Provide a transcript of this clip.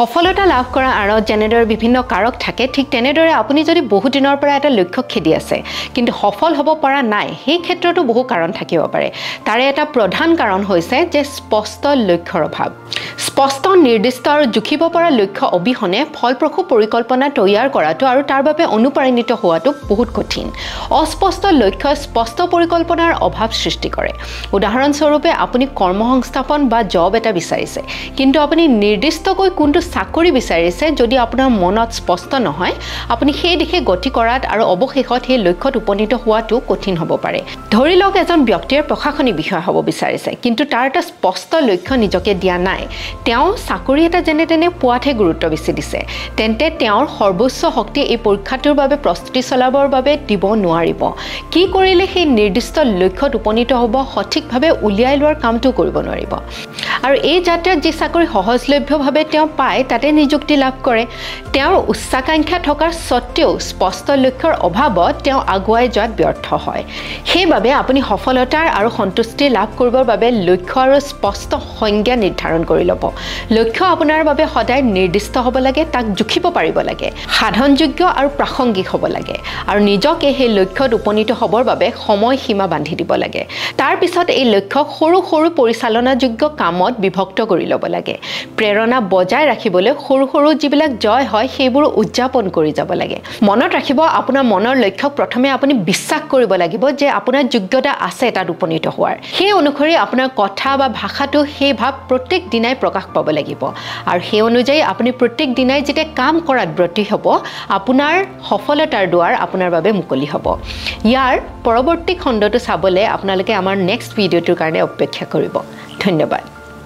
সফলতা লাভ কৰা আঁৰত যেনেদৰে বিভিন্ন কাৰক থাকে ঠিক তেনেদৰে আপুনি যদি বহু দিনৰ পৰা এটা লক্ষ্য খেদি আছে কিন্তু সফল হ'ব পৰা নাই সেই ক্ষেত্ৰতো বহু কাৰণ থাকিব পাৰে তাৰে এটা প্ৰধান কাৰণ হৈছে যে স্পষ্ট লক্ষ্যৰ অভাৱ স্পষ্ট নিৰ্দিষ্ট আৰু জুখিব পৰা লক্ষ্য অবিহনে ফলপ্ৰসূ পৰিকল্পনা তৈয়াৰ কৰাটো আৰু তাৰ বাবে অনুপ্ৰাণিত হোৱাটো বহুত কঠিন অস্পষ্ট লক্ষ্যই স্পষ্ট পৰিকল্পনাৰ অভাৱ সৃষ্টি কৰে উদাহৰণস্বৰূপে আপুনি কৰ্মসংস্থাপন বা জব এটা বিচাৰিছে কিন্তু আপুনি নিৰ্দিষ্টকৈ কোনটো চাকৰি বিচাৰিছে যদি আপোনাৰ মনত স্পষ্ট নহয় আপুনি সেই দিশে গতি কৰাত আৰু অৱশেষত সেই লক্ষ্যত উপনীত হোৱাটো কঠিন হ'ব পাৰে ধৰি লওক এজন ব্যক্তিয়ে প্ৰশাসনিক বিষয়া হ'ব বিচাৰিছে কিন্তু তাৰ এটা স্পষ্ট লক্ষ্য নিজকে দিয়া নাই তেওঁ চাকৰি এটা যেনে তেনে পোৱাতহে গুৰুত্ব বেছি দিছে তেন্তে তেওঁৰ সৰ্বোচ্চ শক্তি এই পৰীক্ষাটোৰ বাবে প্ৰস্তুতি চলাবৰ বাবে দিব নোৱাৰিব কি কৰিলে সেই নিৰ্দিষ্ট লক্ষ্যত উপনীত হ'ব সঠিকভাৱে উলিয়াই লোৱাৰ কামটো কৰিব নোৱাৰিব আৰু এই যাত্ৰাত যি চাকৰি সহজলভ্যভাৱে তেওঁ পায় তাতে নিযুক্তি লাভ কৰে তেওঁৰ উচ্চাকাংক্ষা থকাৰ সত্ত্বেও স্পষ্ট লক্ষ্যৰ অভাৱত তেওঁ আগুৱাই যোৱাত ব্যৰ্থ হয় সেইবাবে আপুনি সফলতাৰ আৰু সন্তুষ্টি লাভ কৰিবৰ বাবে লক্ষ্য আৰু স্পষ্ট সংজ্ঞা নিৰ্ধাৰণ কৰি ল'ব লক্ষ্য আপোনাৰ বাবে সদায় নিৰ্দিষ্ট হ'ব লাগে তাক জুখিব পাৰিব লাগে সাধনযোগ্য আৰু প্ৰাসংগিক হ'ব লাগে আৰু নিজকে সেই লক্ষ্যত উপনীত হ'বৰ বাবে সময়সীমা বান্ধি দিব লাগে তাৰ পিছত এই লক্ষ্যক সৰু সৰু পৰিচালনাযোগ্য কামত বিভক্ত কৰি ল'ব লাগে প্ৰেৰণা বজাই ৰাখিবলৈ সৰু সৰু যিবিলাক জয় হয় সেইবোৰ উদযাপন কৰি যাব লাগে মনত ৰাখিব আপোনাৰ মনৰ লক্ষ্যক প্ৰথমে আপুনি বিশ্বাস কৰিব লাগিব যে আপোনাৰ যোগ্যতা আছে তাত উপনীত হোৱাৰ সেই অনুসৰি আপোনাৰ কথা বা ভাষাটো সেই ভাৱ প্ৰত্যেক দিনাই প্ৰকাশ পাব লাগিব আৰু সেই অনুযায়ী আপুনি প্ৰত্যেক দিনাই যেতিয়া কাম কৰাত ব্ৰতী হ'ব আপোনাৰ সফলতাৰ দুৱাৰ আপোনাৰ বাবে মুকলি হ'ব ইয়াৰ পৰৱৰ্তী খণ্ডটো চাবলৈ আপোনালোকে আমাৰ নেক্সট ভিডিঅ'টোৰ কাৰণে অপেক্ষা কৰিব ধন্যবাদ